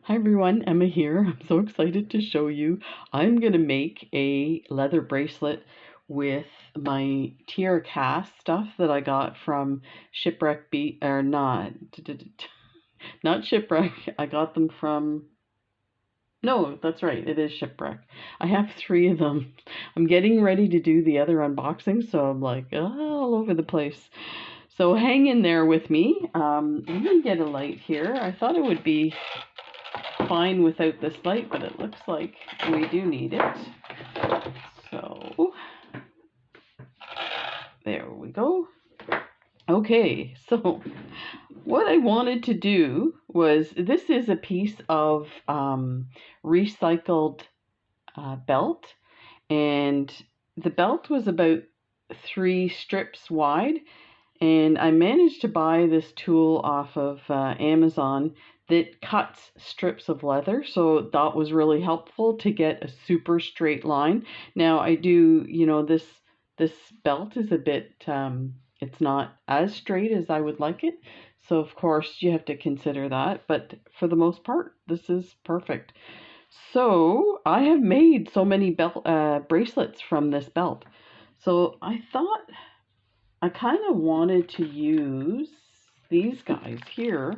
Hi everyone, Emma here. I'm so excited to show you. I'm going to make a leather bracelet with my Tierra cast stuff that I got from Shipwreck or not Shipwreck. I got them from, no, that's right, it is Shipwreck. I have 3 of them. I'm getting ready to do the other unboxing, so I'm like all over the place. So hang in there with me. Let me get a light here. I thought it would be fine without this light, but it looks like we do need it. So there we go. Okay, so what I wanted to do was, this is a piece of recycled belt, and the belt was about 3 strips wide, and I managed to buy this tool off of Amazon that cuts strips of leather, so that was really helpful to get a super straight line. Now I do, this belt is a bit, it's not as straight as I would like it, so of course you have to consider that, but for the most part this is perfect. So I have made so many bracelets from this belt, so I thought I kind of wanted to use these guys here.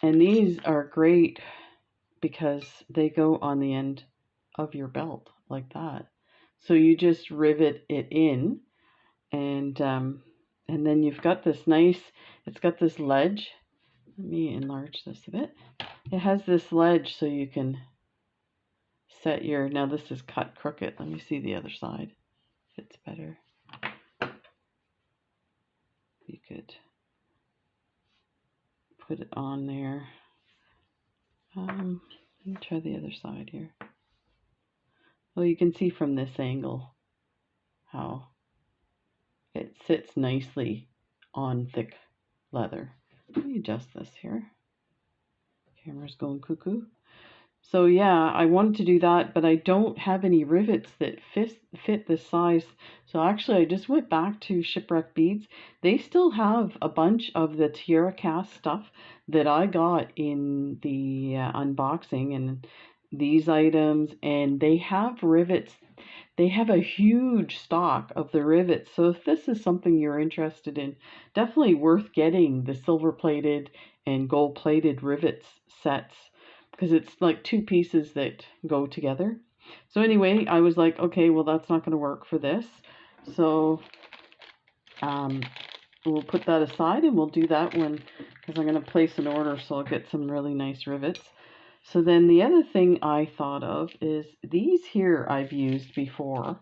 And these are great because they go on the end of your belt like that. So you just rivet it in, and then you've got this nice, it's got this ledge. Let me enlarge this a bit. It has this ledge so you can set your, now this is cut crooked. Let me see the other side. If it's better. You could put it on there. Let me try the other side here. Well, you can see from this angle how it sits nicely on thick leather. Let me adjust this here. Camera's going cuckoo. So yeah, I wanted to do that, but I don't have any rivets that fit this size. So actually I just went back to Shipwreck Beads. They still have a bunch of the Tierra cast stuff that I got in the unboxing, and these items, and they have rivets. They have a huge stock of the rivets. So if this is something you're interested in, definitely worth getting the silver plated and gold plated rivets sets, because it's like 2 pieces that go together. So anyway, I was like, okay, well that's not going to work for this. So we'll put that aside, and we'll do that when, because I'm going to place an order, so I'll get some really nice rivets. So then the other thing I thought of is these here I've used before,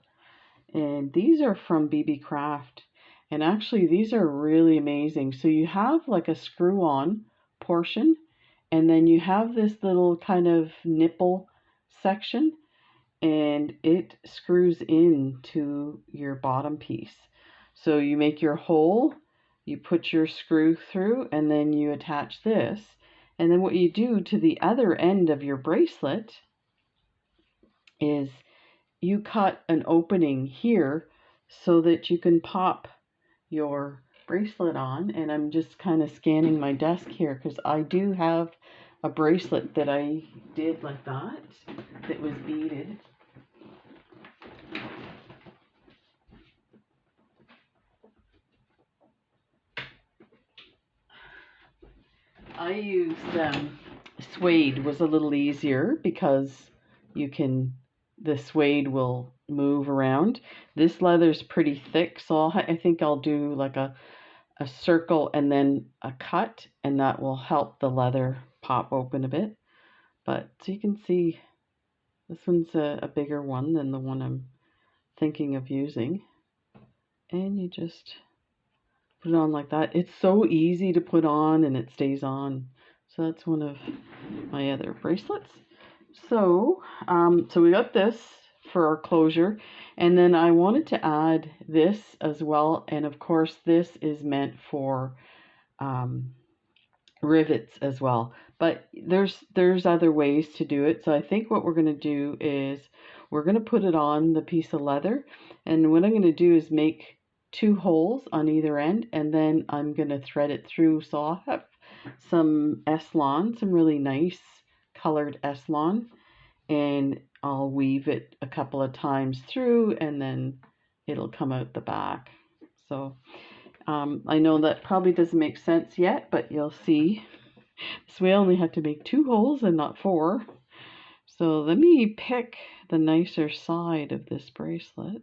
and these are from BB Craft, and actually these are really amazing. So you have like a screw-on portion, and then you have this little kind of nipple section, and it screws into your bottom piece. So you make your hole, you put your screw through, and then you attach this. And then what you do to the other end of your bracelet is you cut an opening here so that you can pop your bracelet on. And I'm just kind of scanning my desk here because I do have a bracelet that I did like that was beaded. I used suede, was a little easier because you can, the suede will move around. This leather's pretty thick, so I think I'll do like a circle and then a cut, and that will help the leather pop open a bit. But so you can see this one's a bigger one than the one I'm thinking of using. And you just put it on like that. It's so easy to put on, and it stays on. So that's one of my other bracelets. So, so we got this for our closure, and then I wanted to add this as well. And of course, this is meant for rivets as well. But there's other ways to do it. So I think what we're going to do is we're going to put it on the piece of leather, and what I'm going to do is make 2 holes on either end, and then I'm going to thread it through. So I'll have some Eslon, some really nice colored Eslon, and I'll weave it a couple of times through, and then it'll come out the back. So I know that probably doesn't make sense yet, but you'll see. So we only have to make 2 holes and not 4. So let me pick the nicer side of this bracelet.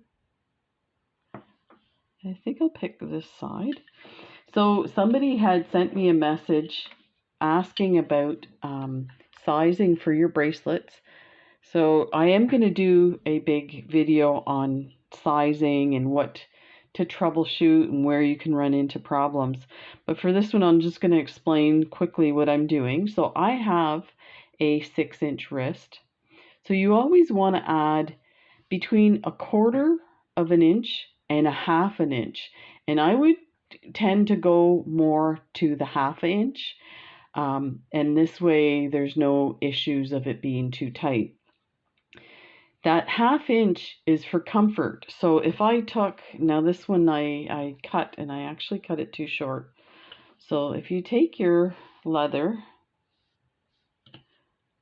I think I'll pick this side. So somebody had sent me a message asking about sizing for your bracelets. So I am going to do a big video on sizing and what to troubleshoot and where you can run into problems. But for this one, I'm just going to explain quickly what I'm doing. So I have a 6-inch wrist. So you always want to add between 1/4 of an inch and 1/2 an inch. And I would tend to go more to the 1/2 inch. And this way there's no issues of it being too tight. That 1/2 inch is for comfort. So if I took, now this one I cut, and I actually cut it too short. So if you take your leather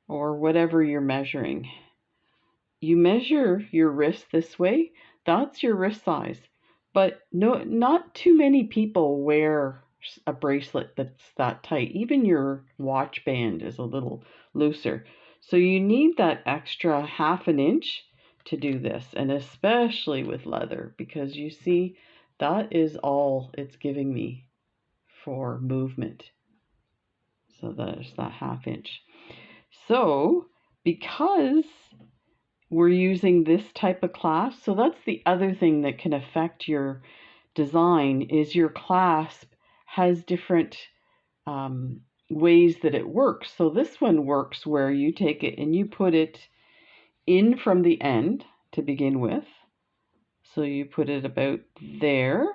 or whatever you're measuring, you measure your wrist this way, that's your wrist size. But no, not too many people wear a bracelet that's that tight. Even your watch band is a little looser. So you need that extra 1/2 an inch to do this, and especially with leather, because you see that is all it's giving me for movement. So there's that 1/2 inch. So because we're using this type of clasp, so that's the other thing that can affect your design, is your clasp has different ways that it works. So this one works where you take it and you put it in from the end to begin with. So you put it about there.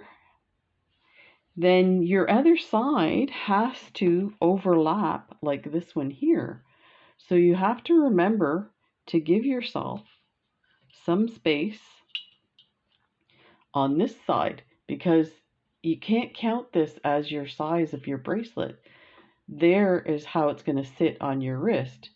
Then your other side has to overlap like this one here. So you have to remember to give yourself some space on this side, because you can't count this as your size of your bracelet. There is how it's going to sit on your wrist.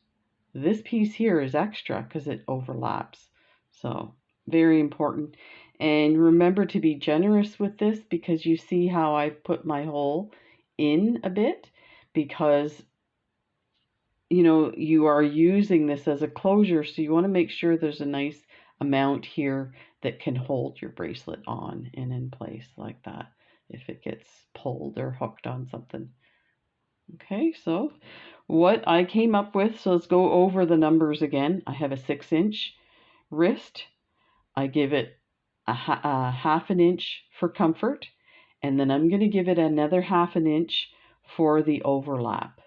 This piece here is extra because it overlaps. So very important. And remember to be generous with this, because you see how I put my hole in a bit, because you know you are using this as a closure, so you want to make sure there's a nice amount here that can hold your bracelet on and in place like that if it gets pulled or hooked on something. Okay, so what I came up with, so let's go over the numbers again. I have a 6-inch wrist. I give it a 1/2 an inch for comfort, and then I'm going to give it another 1/2 an inch for the overlap.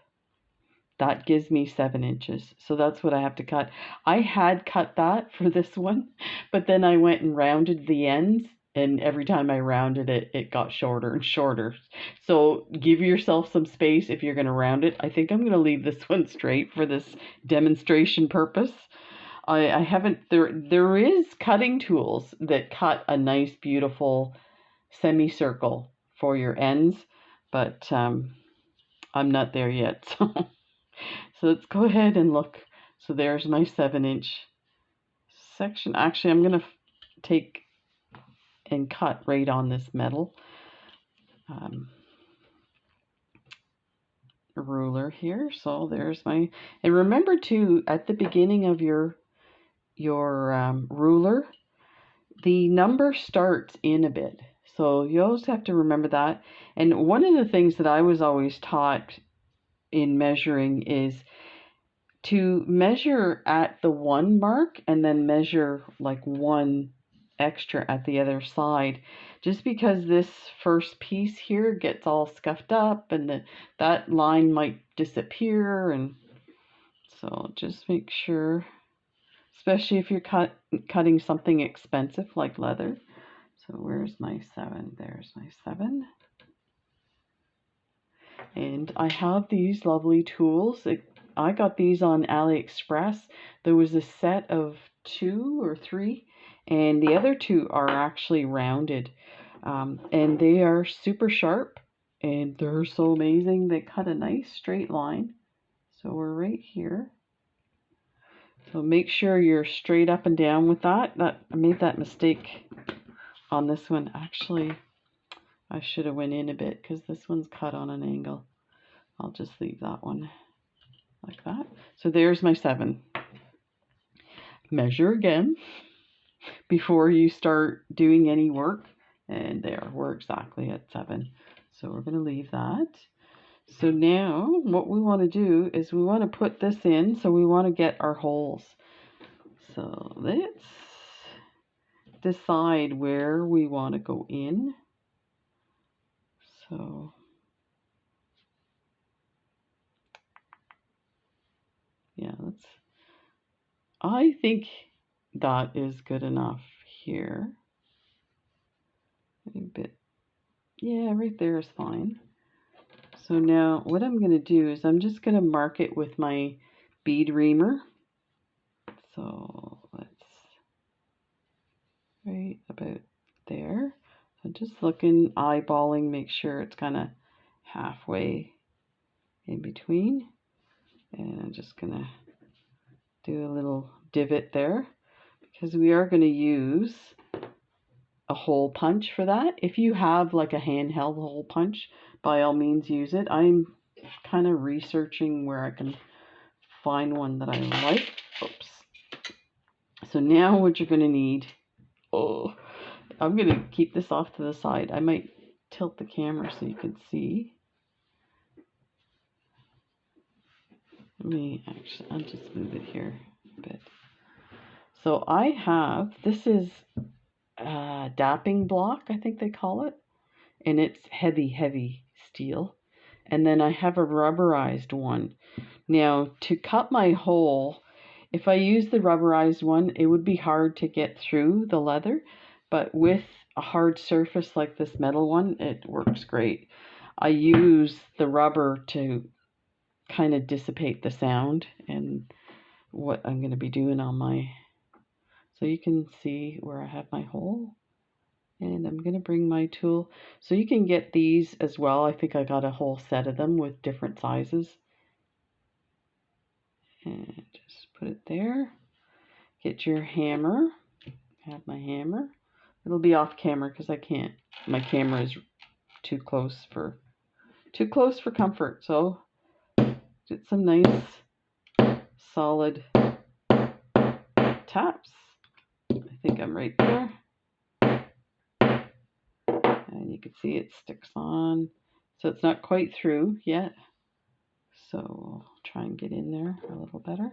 That gives me 7 inches. So that's what I have to cut. I had cut that for this one, but then I went and rounded the ends, and every time I rounded it, it got shorter and shorter. So give yourself some space if you're going to round it. I think I'm going to leave this one straight for this demonstration purpose. I haven't, there is cutting tools that cut a nice, beautiful semicircle for your ends, but I'm not there yet. So let's go ahead and look. So there's my 7-inch section. Actually, I'm going to take and cut right on this metal ruler here. So there's my, and remember too, at the beginning of your ruler, the number starts in a bit. So you always have to remember that. And one of the things that I was always taught in measuring is to measure at the 1 mark and then measure like 1 extra at the other side, just because this first piece here gets all scuffed up and that line might disappear. And so just make sure, especially if you're cutting something expensive like leather. So where's my 7? There's my 7. And I have these lovely tools. I got these on AliExpress. There was a set of 2 or 3, and the other 2 are actually rounded. And they are super sharp. and they're so amazing. They cut a nice straight line. So we're right here. So make sure you're straight up and down with that. I made that mistake on this one. Actually, I should have went in a bit because this one's cut on an angle. I'll just leave that one like that. So there's my 7. Measure again before you start doing any work. And there, we're exactly at 7. So we're going to leave that. So now what we want to do is we want to put this in. So we want to get our holes. So let's decide where we want to go in. So yeah, I think that is good enough here. A bit, yeah, right there is fine. So now what I'm going to do is I'm just going to mark it with my bead reamer. So let's right about there. So just looking, eyeballing, make sure it's kind of halfway in between. And I'm just going to do a little divot there because we are going to use a hole punch for that. If you have like a handheld hole punch, by all means use it. I'm kind of researching where I can find one that I like. Oops. So now what you're going to need, oh, I'm going to keep this off to the side. I might tilt the camera so you can see. I'll just move it here a bit. So I have, this is dapping block, I think they call it. And it's heavy steel. And then I have a rubberized one. Now, to cut my hole, if I use the rubberized one, it would be hard to get through the leather. But with a hard surface like this metal one, it works great. I use the rubber to kind of dissipate the sound and what I'm going to be doing on my... So you can see where I have my hole. And I'm going to bring my tool. So you can get these as well. I think I got a whole set of them with different sizes. And just put it there. Get your hammer. Have my hammer. It'll be off camera because I can't. My camera is too close for comfort. So get some nice solid taps. I think I'm right there. And you can see it sticks on. So it's not quite through yet. So we'll try and get in there a little better.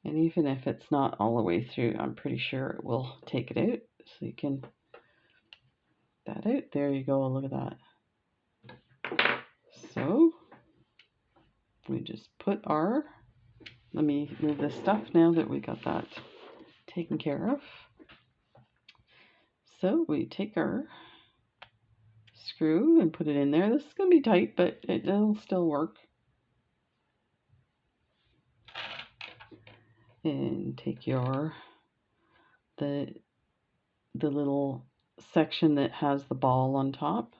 And even if it's not all the way through, I'm pretty sure it will take it out. So you can that out. There you go. Look at that. So we just put our, let me move this stuff now that we got that taken care of. So we take our screw and put it in there. This is going to be tight, but it'll still work. And take your, the little section that has the ball on top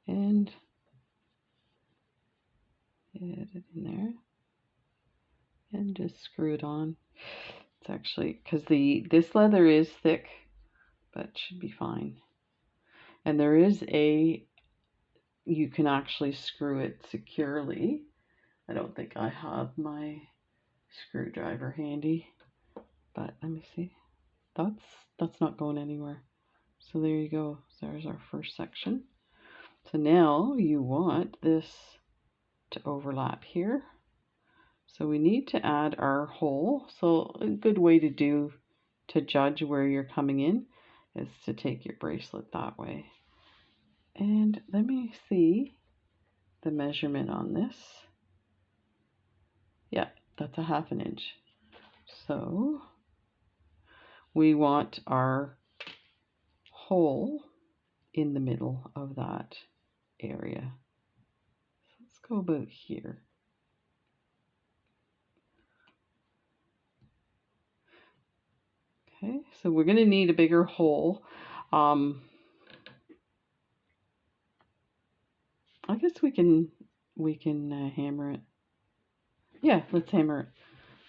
and get it in there and just screw it on. It's actually, because this leather is thick, but it should be fine. And there is you can actually screw it securely. I don't think I have my screwdriver handy, but let me see. That's not going anywhere. So there you go. So there's our first section. So now you want this to overlap here. So we need to add our hole. So a good way to judge where you're coming in is to take your bracelet that way. And let me see the measurement on this. Yeah, that's a 1/2 inch. So we want our hole in the middle of that area. So let's go about here. Okay, so we're going to need a bigger hole. I guess we can hammer it. Yeah, let's hammer it.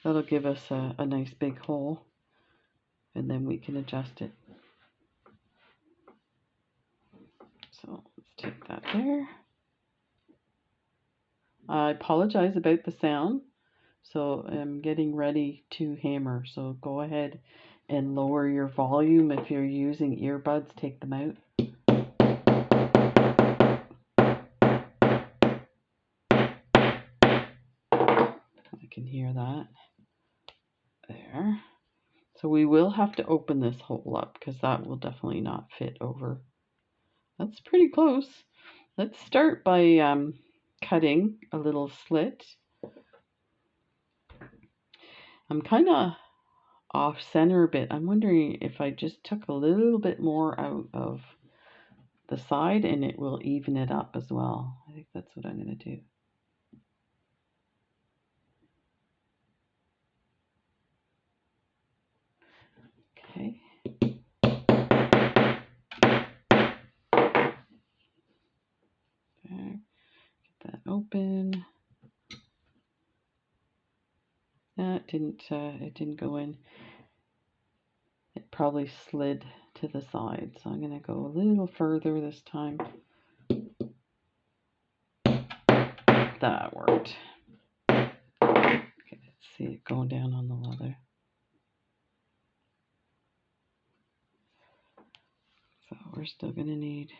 That'll give us a nice big hole, and then we can adjust it. So let's take that there. I apologize about the sound. So I'm getting ready to hammer. So go ahead and lower your volume. If you're using earbuds, take them out. I can hear that. There. So we will have to open this hole up because that will definitely not fit over. That's pretty close. Let's start by cutting a little slit. I'm kind of off center a bit. I'm wondering if I just took a little bit more out of the side and it will even it up as well. I think that's what I'm going to do. Okay. There. Get that open. That it didn't go in. It probably slid to the side. So I'm going to go a little further this time. That worked. Okay, let's see it going down on the leather. So we're still going to need...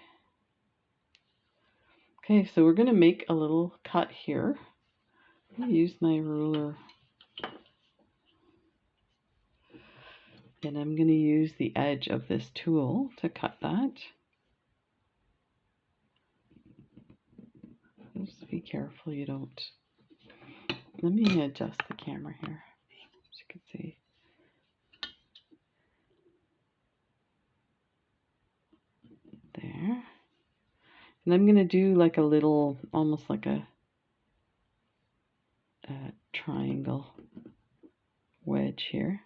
Okay, so we're going to make a little cut here. I'm going to use my ruler. And I'm going to use the edge of this tool to cut that. Just be careful you don't... Let me adjust the camera here, as you can see. There. And I'm going to do like a little, almost like a triangle wedge here.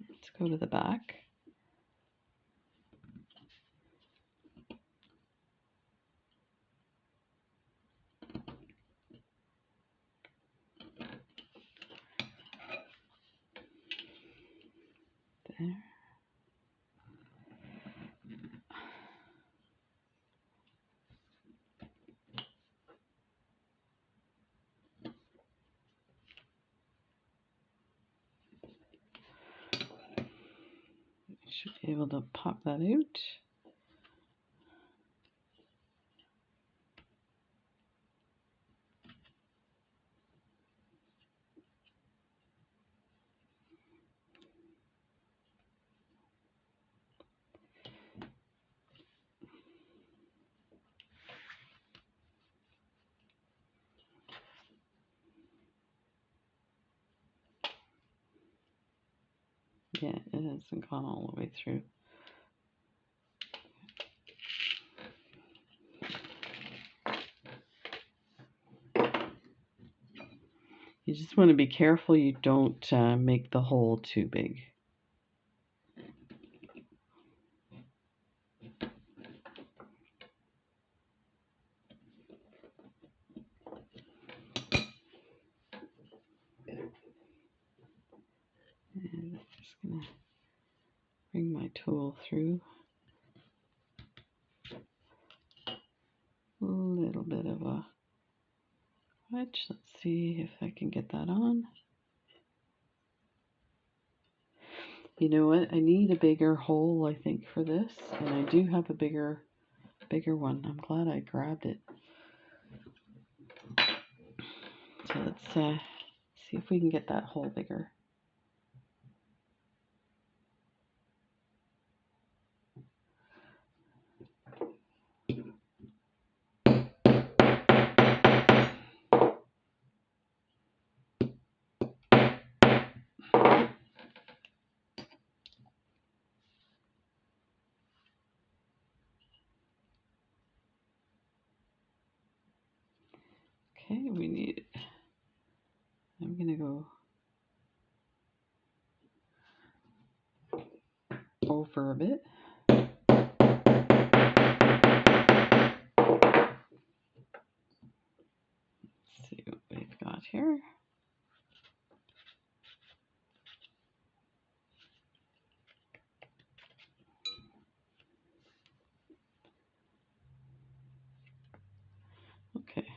Let's go to the back. There. Should be able to pop that out. Yeah, it hasn't gone all the way through. You just want to be careful you don't make the hole too big. And I'm just going to bring my tool through. A little bit of a wedge. Let's see if I can get that on. You know what? I need a bigger hole, I think, for this. And I do have a bigger one. I'm glad I grabbed it. So let's see if we can get that hole bigger. Okay, we need, I'm gonna go over a bit. Let's see what we've got here. Okay,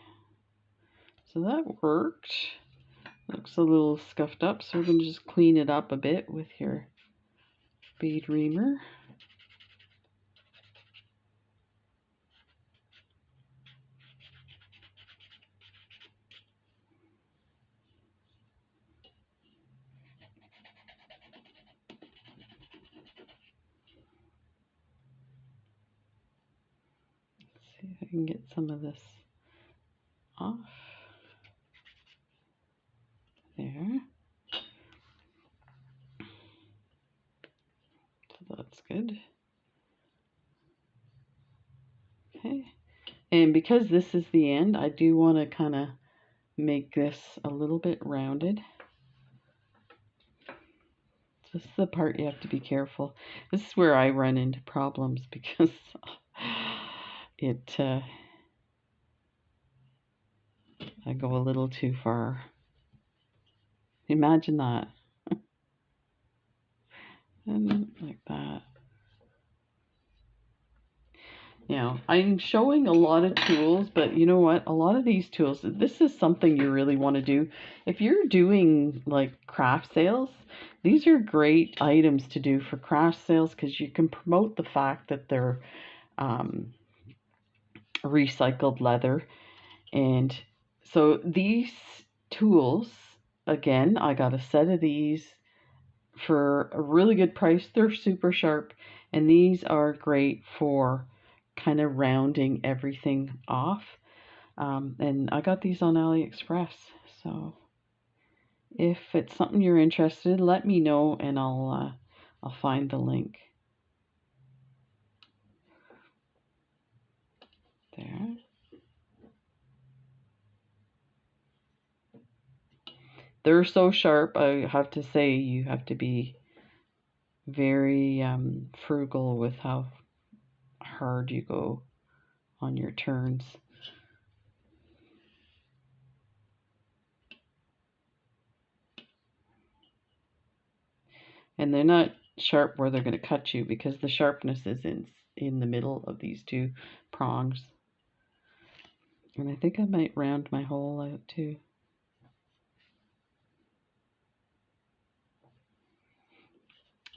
so that worked. Looks a little scuffed up, so we're going to just clean it up a bit with your bead reamer. Let's see if I can get some of this off. There. So that's good. Okay. And because this is the end, I do want to kind of make this a little bit rounded. This is the part you have to be careful. This is where I run into problems because I go a little too far. Imagine that. And like that. Now, I'm showing a lot of tools, but you know what? A lot of these tools, this is something you really want to do. If you're doing like craft sales, these are great items to do for craft sales because you can promote the fact that they're recycled leather. And so these tools, again, I got a set of these for a really good price. They're super sharp, and these are great for kind of rounding everything off. And I got these on AliExpress, so if it's something you're interested in, let me know and I'll find the link. There. They're so sharp, I have to say you have to be very frugal with how hard you go on your turns. And they're not sharp where they're going to cut you because the sharpness is in the middle of these two prongs. And I think I might round my hole out too.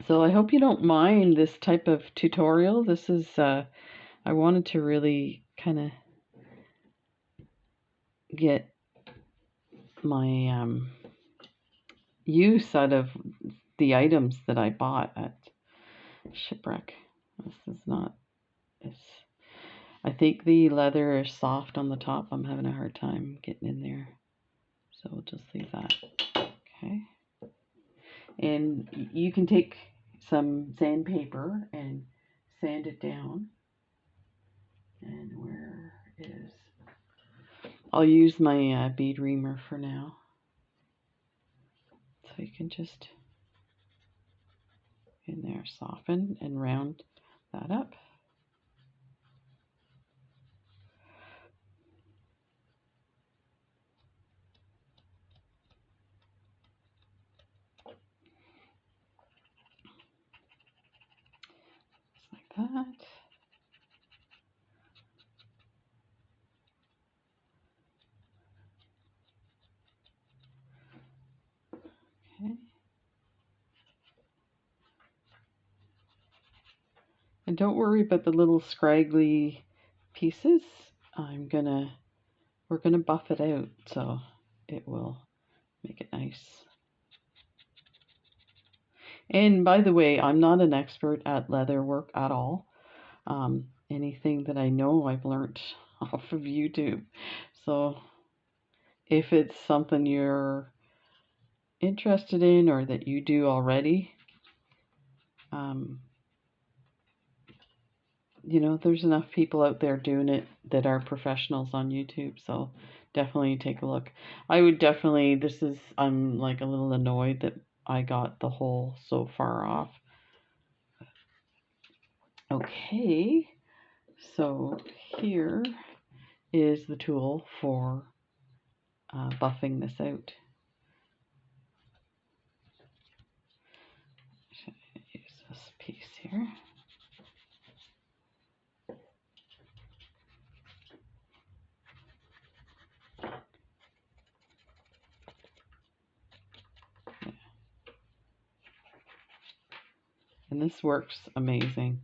So I hope you don't mind this type of tutorial. This is, I wanted to really kind of get my use out of the items that I bought at Shipwreck. This is not, it's, I think the leather is soft on the top. I'm having a hard time getting in there. So we'll just leave that. Okay. And you can take some sandpaper and sand it down. And where is... I'll use my bead reamer for now. So you can just in there soften and round that up. Just like that. Okay. And don't worry about the little scraggly pieces. We're gonna buff it out so it will make it nice. And by the way, I'm not an expert at leather work at all. Anything that I know I've learned off of YouTube. So if it's something you're interested in or that you do already, you know, there's enough people out there doing it that are professionals on YouTube. So definitely take a look. I would definitely, I'm like a little annoyed that I got the hole so far off. Okay, so here is the tool for buffing this out. Use this piece here. And this works amazing.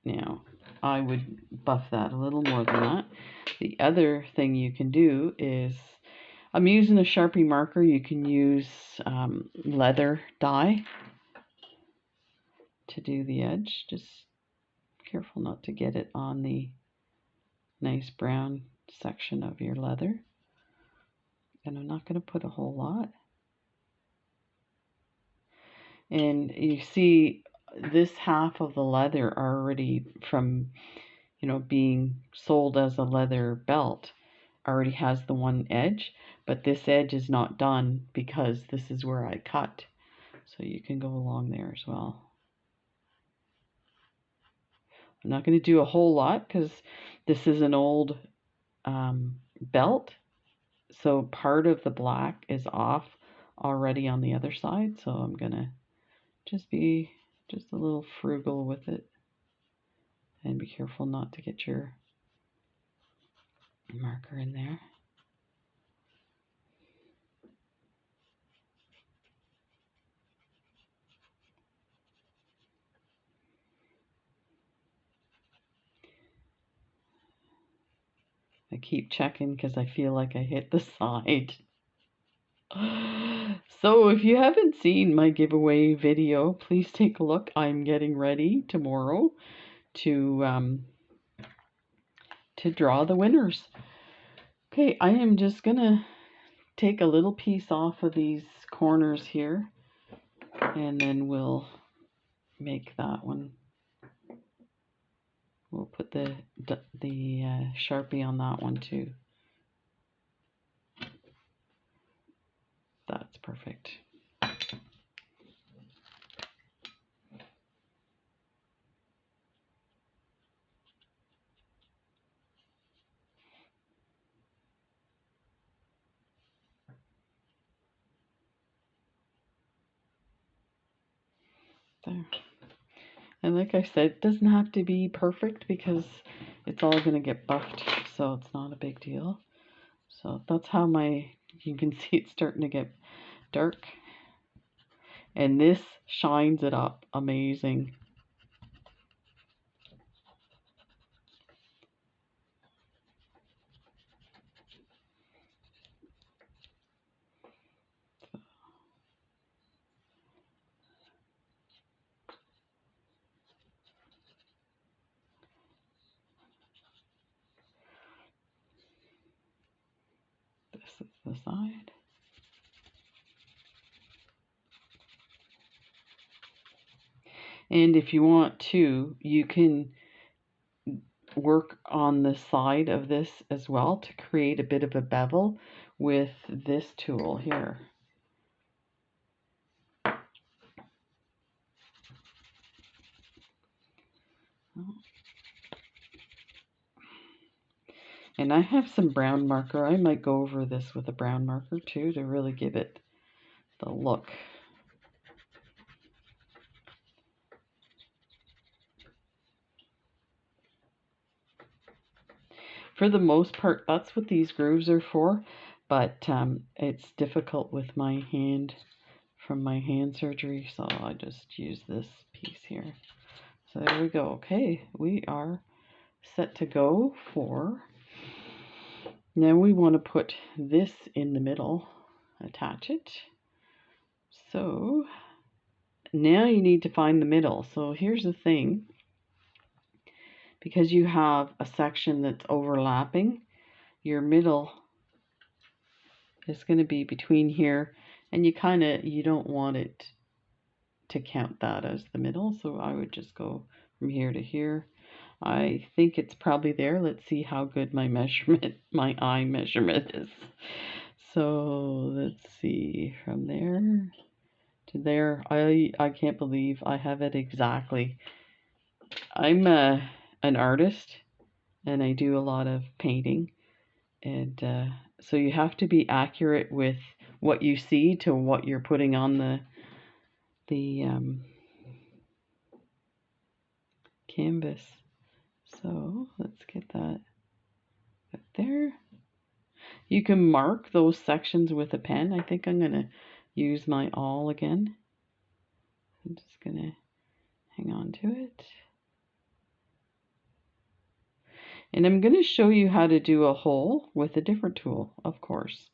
Now, I would buff that a little more than that. The other thing you can do is, I'm using a Sharpie marker. You can use leather dye to do the edge. Just careful not to get it on the nice brown section of your leather. And I'm not going to put a whole lot. And you see this half of the leather already from, being sold as a leather belt already has the one edge, but this edge is not done because this is where I cut. So you can go along there as well. I'm not going to do a whole lot because this is an old belt. So part of the black is off already on the other side. So I'm going to just be just a little frugal with it. And be careful not to get your marker in there. I keep checking because I feel like I hit the side. So if you haven't seen my giveaway video, please take a look. I'm getting ready tomorrow to draw the winners. Okay, I am just gonna take a little piece off of these corners here, and then we'll make that one. We'll put the Sharpie on that one too. That's perfect. There. And like I said, it doesn't have to be perfect because it's all going to get buffed, so it's not a big deal. So that's how you can see it's starting to get dark. And this shines it up amazing. This is the side. And if you want to, you can work on the side of this as well to create a bit of a bevel with this tool here. And I have some brown marker. I might go over this with a brown marker too to really give it the look. For the most part, that's what these grooves are for, but it's difficult with my hand from my hand surgery, so I just use this piece here. So there we go. Okay, we are set to go for, now we want to put this in the middle, attach it. So now you need to find the middle. So here's the thing, because you have a section that's overlapping, your middle is going to be between here, and you don't want it to count that as the middle, so I would just go from here to here. I think it's probably there. Let's see how good my measurement, my eye measurement is. So let's see, from there to there. I can't believe I have it exactly. I'm an artist and I do a lot of painting, and so you have to be accurate with what you see to what you're putting on the canvas. So let's get that up there. You can mark those sections with a pen. I think I'm going to use my awl again. I'm just going to hang on to it. And I'm going to show you how to do a hole with a different tool, of course.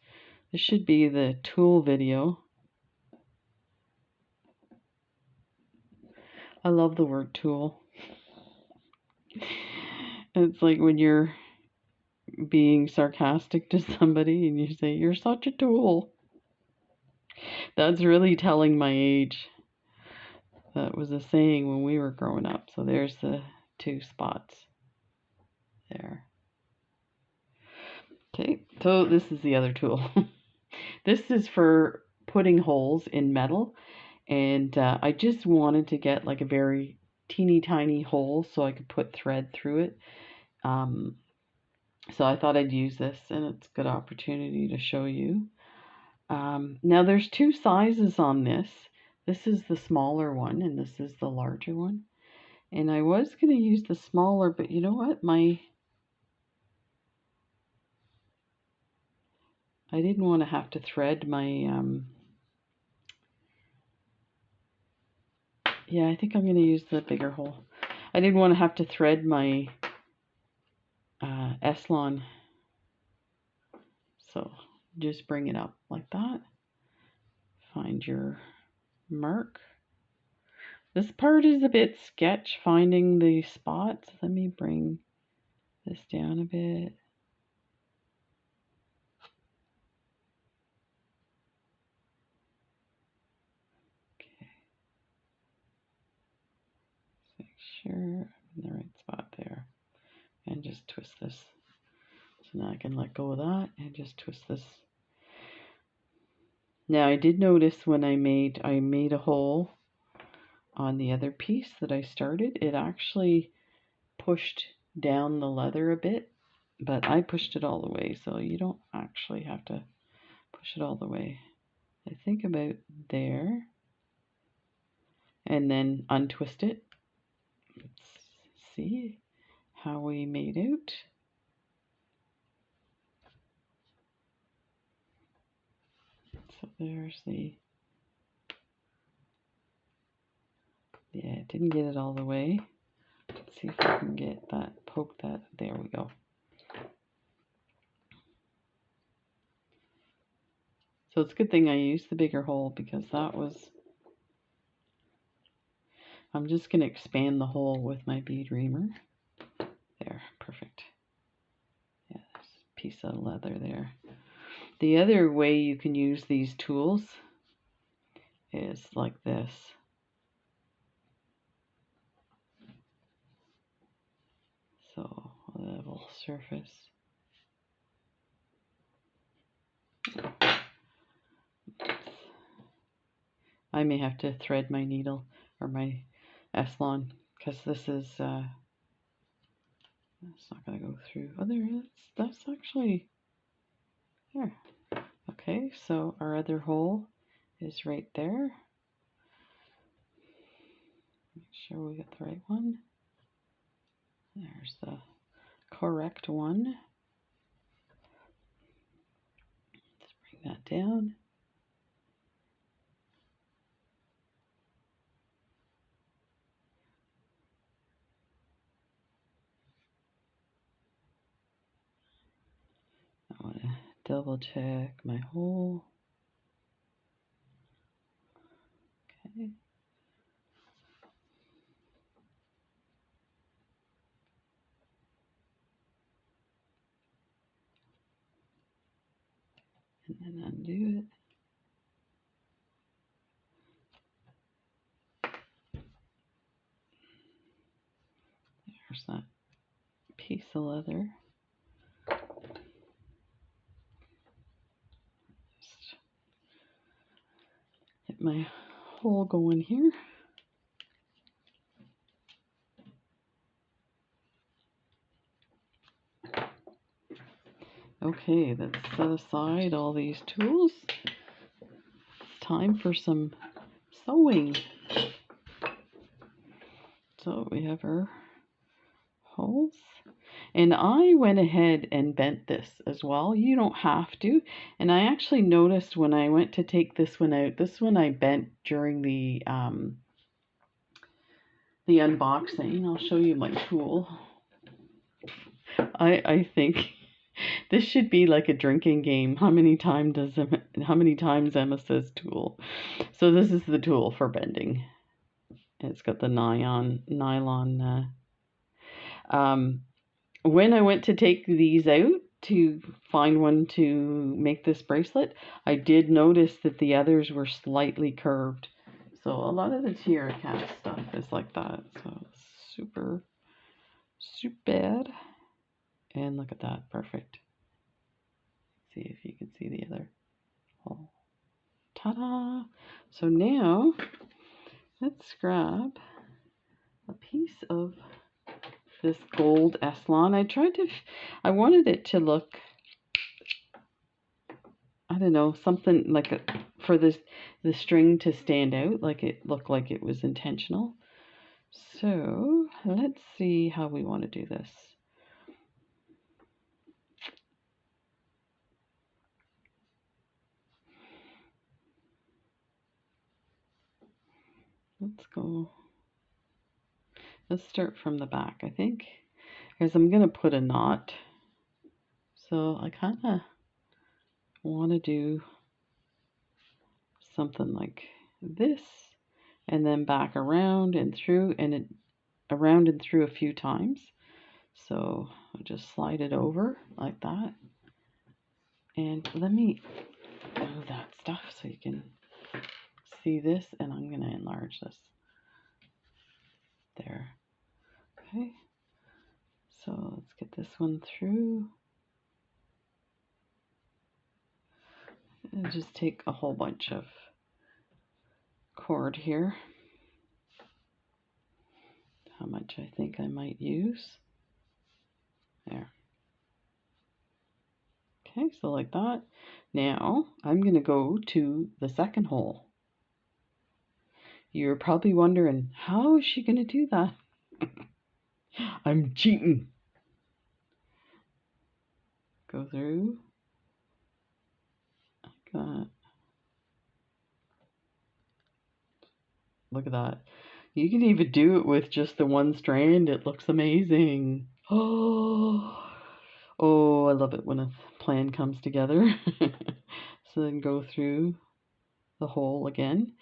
This should be the tool video. I love the word tool. It's like when you're being sarcastic to somebody and you say, "You're such a tool." That's really telling my age. That was a saying when we were growing up. So there's the two spots there. Okay, so this is the other tool. This is for putting holes in metal, and I just wanted to get like a very teeny tiny hole so I could put thread through it. So I thought I'd use this, and it's a good opportunity to show you. Now there's two sizes on this. This is the smaller one, and this is the larger one. And I was going to use the smaller, but you know what? I didn't want to have to thread my, yeah, I think I'm going to use the bigger hole. I didn't want to have to thread my Eslon. So just bring it up like that. Find your mark. This part is a bit sketch, finding the spots. Let me bring this down a bit. Okay. Make sure I'm in the right spot there. And just twist this. So now I can let go of that and just twist this. Now I did notice when I made a hole on the other piece that I started, it actually pushed down the leather a bit, but I pushed it all the way, so you don't actually have to push it all the way. I think about there, and then untwist it. Let's see how we made out. So there's the, yeah, I didn't get it all the way. Let's see if I can get that, poke that, there we go. So it's a good thing I used the bigger hole, because that was, I'm just going to expand the hole with my bead reamer. There, perfect. Yeah, there's a piece of leather there. The other way you can use these tools is like this. So, level surface. I may have to thread my needle or my Eslon, because this is it's not going to go through. Oh, there, that's actually there. Okay, so our other hole is right there. Make sure we get the right one. There's the correct one. Let's bring that down. I want to double check my hole. Okay. And then undo it. There's that piece of leather. Just get my hole going here. Okay, let's set aside all these tools. It's time for some sewing. So we have our holes. And I went ahead and bent this as well. You don't have to. And I actually noticed when I went to take this one out, this one I bent during the unboxing. I'll show you my tool. I think this should be like a drinking game. How many times Emma says tool? So this is the tool for bending. It's got the nylon. When I went to take these out to find one to make this bracelet, I did notice that the others were slightly curved. So a lot of the Tierra stuff is like that. So super bad. And look at that, perfect. See if you can see the other hole. Ta-da! So now let's grab a piece of this gold Eslon. I wanted it to look, I don't know, something like for the string to stand out, like it looked like it was intentional. So let's see how we want to do this. Let's start from the back, I think, because I'm going to put a knot. So I kind of want to do something like this, and then back around and through, and around and through a few times. So I'll just slide it over like that. And let me move that stuff so you can see this, and I'm going to enlarge this. There. Okay. So let's get this one through. And just take a whole bunch of cord here. How much I think I might use. There. Okay, so like that. Now I'm going to go to the second hole. You're probably wondering, how is she going to do that? I'm cheating. Go through like that. Look at that. You can even do it with just the one strand. It looks amazing. Oh, I love it when a plan comes together. So then go through the hole again.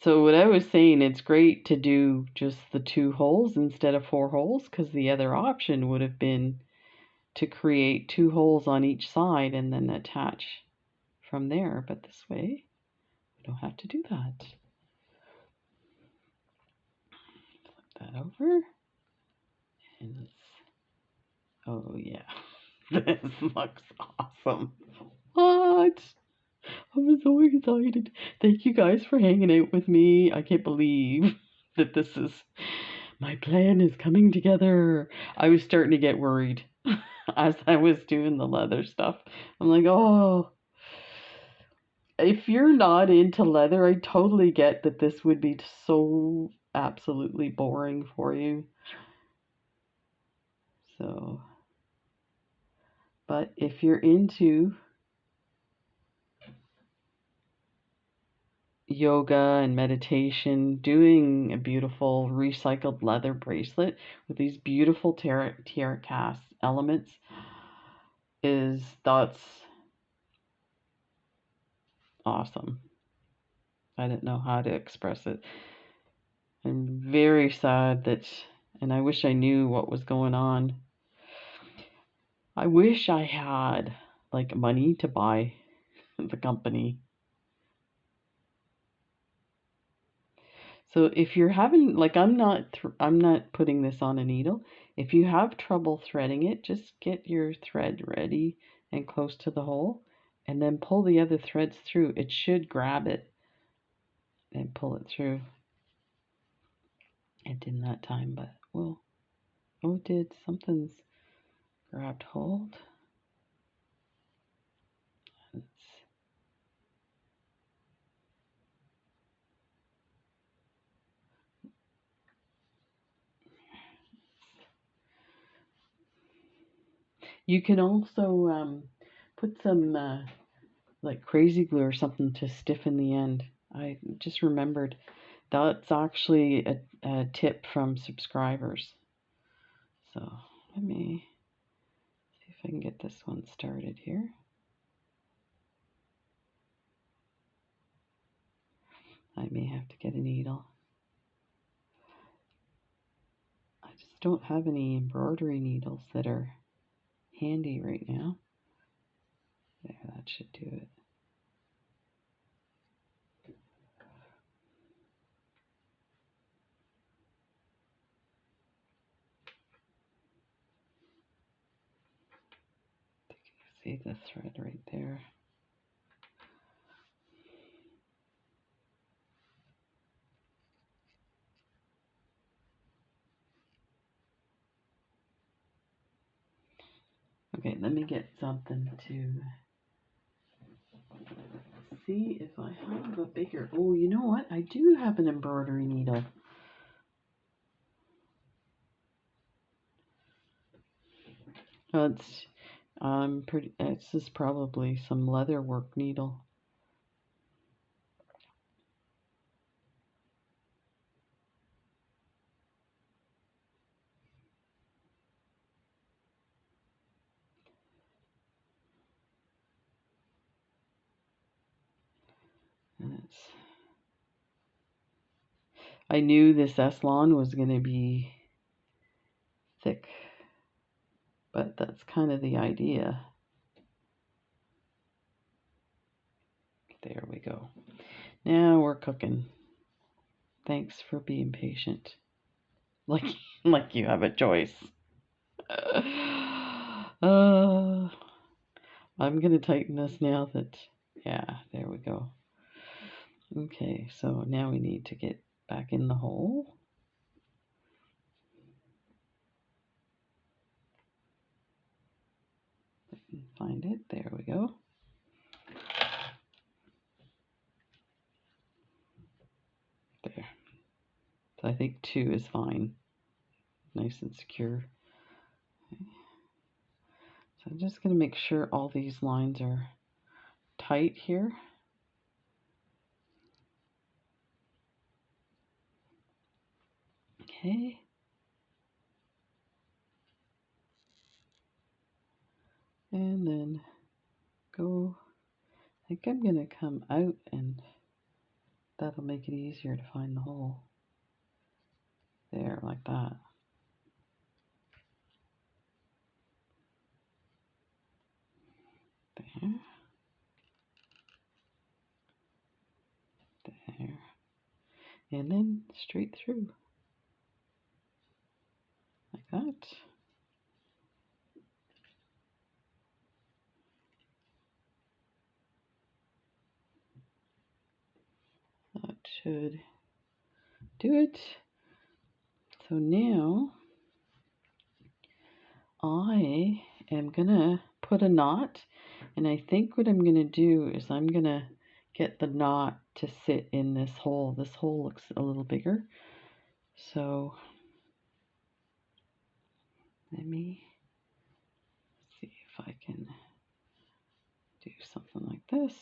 So what I was saying, it's great to do just the 2 holes instead of 4 holes, because the other option would have been to create 2 holes on each side and then attach from there. But this way, we don't have to do that. Flip that over. And oh yeah, this looks awesome. What? I'm so excited. Thank you guys for hanging out with me. I can't believe that my plan is coming together. I was starting to get worried as I was doing the leather stuff. I'm like, oh, if you're not into leather, I totally get that this would be so absolutely boring for you. So, but if you're into yoga and meditation, doing a beautiful recycled leather bracelet with these beautiful Tierra cast elements that's awesome. I don't know how to express it. I'm very sad that, and I wish I knew what was going on. I wish I had like money to buy the company. So if you're having, like, I'm not putting this on a needle. If you have trouble threading it, just get your thread ready and close to the hole, and then pull the other threads through. It should grab it and pull it through. It didn't that time, but well, oh, it did. Something's grabbed hold. You can also put some like crazy glue or something to stiffen the end. I just remembered that's actually a tip from subscribers. So let me see if I can get this one started here. I may have to get a needle. I just don't have any embroidery needles that are handy right now. There, that should do it. See the thread right there. Okay, let me get something to see if I have a bigger. Oh, you know what? I do have an embroidery needle. It's pretty. This is probably some leather work needle. And it's. I knew this Eslon was going to be thick, but that's kind of the idea. There we go. Now we're cooking. Thanks for being patient. Like you have a choice. I'm going to tighten this now that, yeah, there we go. Okay, so now we need to get back in the hole. Find it, there we go. There. So I think 2 is fine. Nice and secure. Okay. So I'm just going to make sure all these lines are tight here. Okay. And then go, I think I'm going to come out and that'll make it easier to find the hole. There, like that. There. There. And then straight through. Like that. That should do it. So now I am gonna put a knot, and I think what I'm gonna do is I'm gonna get the knot to sit in this hole. This hole looks a little bigger, so let me see if I can do something like this,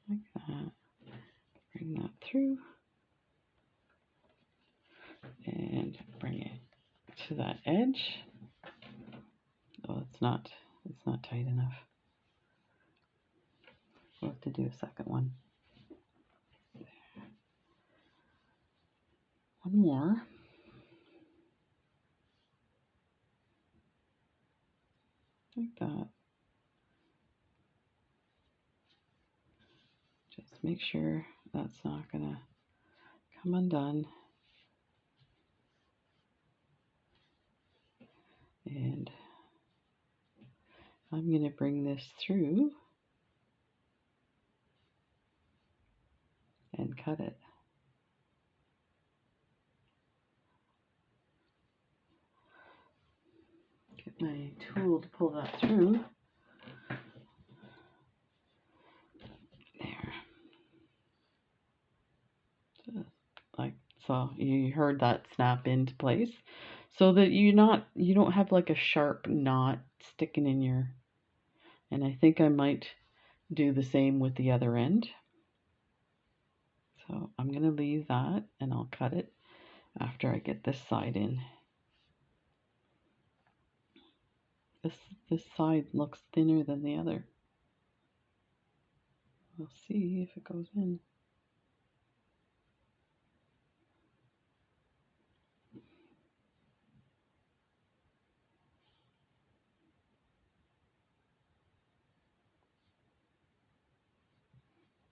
like that. Bring that through and bring it to that edge. Oh, it's not tight enough. We'll have to do a second one. There. One more. Like that. Just make sure that's not gonna come undone. And I'm going to bring this through and cut it. Get my tool to pull that through. There. Like so, you heard that snap into place, so that you don't have like a sharp knot sticking in your. And I think I might do the same with the other end. So I'm going to leave that and I'll cut it after I get this side in. This side looks thinner than the other. We'll see if it goes in.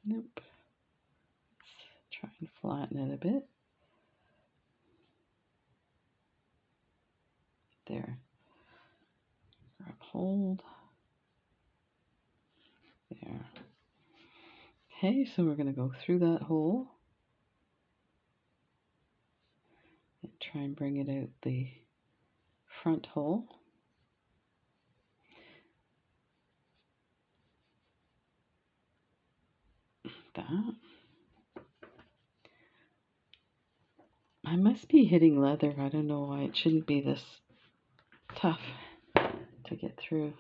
Nope. Let's try and flatten it a bit. There. Grab hold. There. Okay, so we're going to go through that hole and try and bring it out the front hole. That. I must be hitting leather. I don't know why it shouldn't be this tough to get through.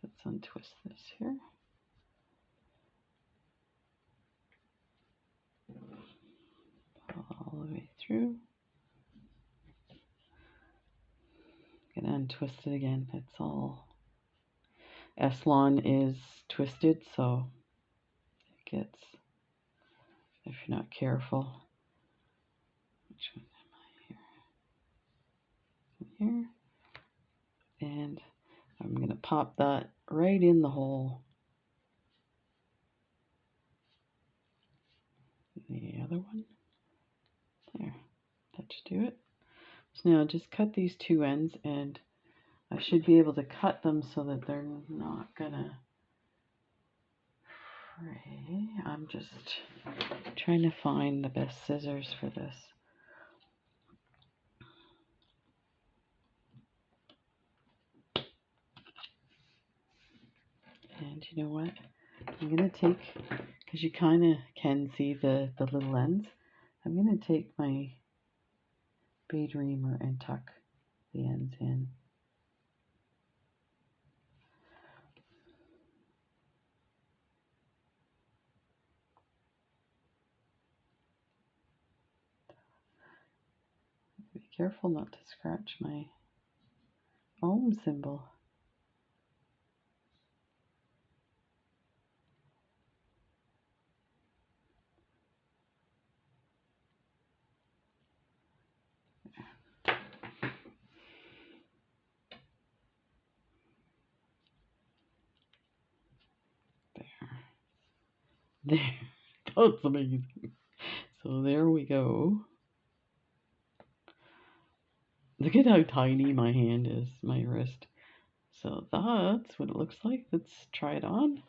Let's untwist this here. Pull all the way through. Gonna untwist it again. It's all S-Lon is twisted, so it gets, if you're not careful. Which one am I here? Here. And I'm gonna pop that right in the hole. The other one. There. That should do it. So now just cut these two ends, and I should be able to cut them so that they're not gonna fray. I'm just trying to find the best scissors for this. And you know what? I'm going to take, because you kind of can see the little ends, I'm going to take my bead reamer and tuck the ends in. Be careful not to scratch my ohm symbol. There. That's amazing. So there we go. Look at how tiny my hand is, my wrist. So that's what it looks like. Let's try it on.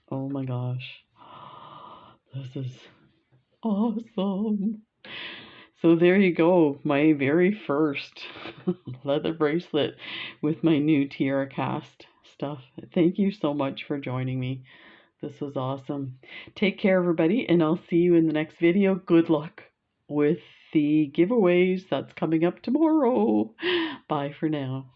Oh my gosh. This is awesome. So there you go, my very first leather bracelet with my new Tierra cast stuff. Thank you so much for joining me. This was awesome. Take care, everybody, and I'll see you in the next video. Good luck with the giveaways that's coming up tomorrow. Bye for now.